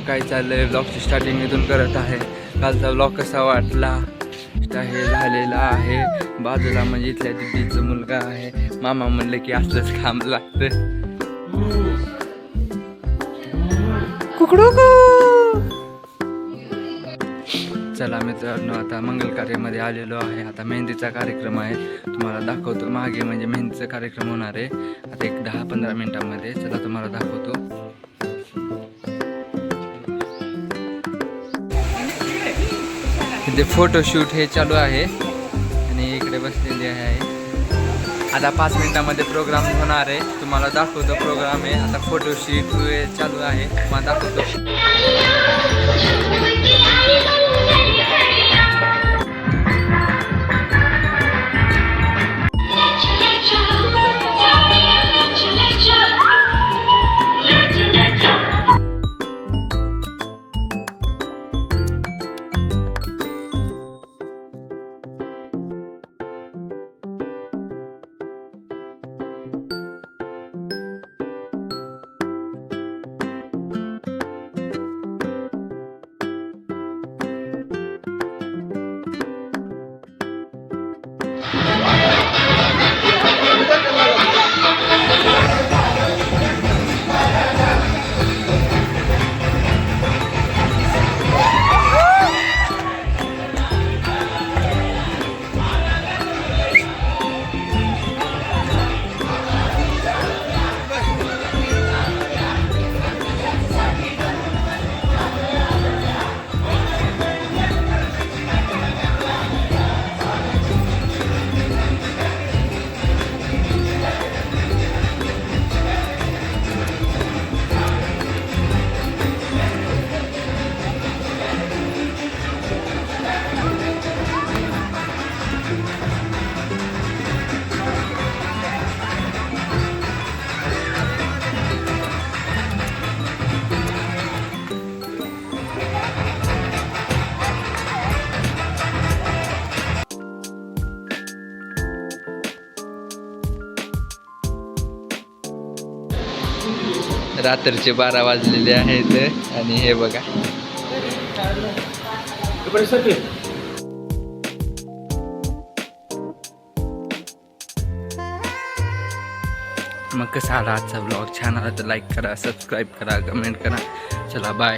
काय चाललंय, ब्लॉगची स्टार्टिंग इथून करत आहे. कालचा ब्लॉग कसा वाटला हे झालेला आहे. बाजूला म्हणजे इथल्या दिदीचा मुलगा आहे. मामा म्हणलं की असलंच काम लागतं. कुकडू. चला मित्रांनो, आता मंगल कार्यामध्ये आलेलो आहे. आता मेहंदीचा कार्यक्रम आहे, तुम्हाला दाखवतो. मागे म्हणजे मेहंदीचा कार्यक्रम होणार आहे आता एक 10-15 मिनिटांमध्ये. चला तुम्हाला दाखवतो. इथे फोटोशूट हे चालू आहे आणि इकडे बसलेली आहे. आता 5 मिनिटांमध्ये प्रोग्राम होणार आहे, तुम्हाला दाखवतो. प्रोग्राम आहे आता, फोटोशूट चालू आहे, तुम्हाला दाखवतो. रात्रीचे 12 वाजलेले आहेत आणि हे बघा. मग कसा आला आजचा ब्लॉग? छान आला तर लाईक करा, सबस्क्राईब करा, कमेंट करा. चला बाय.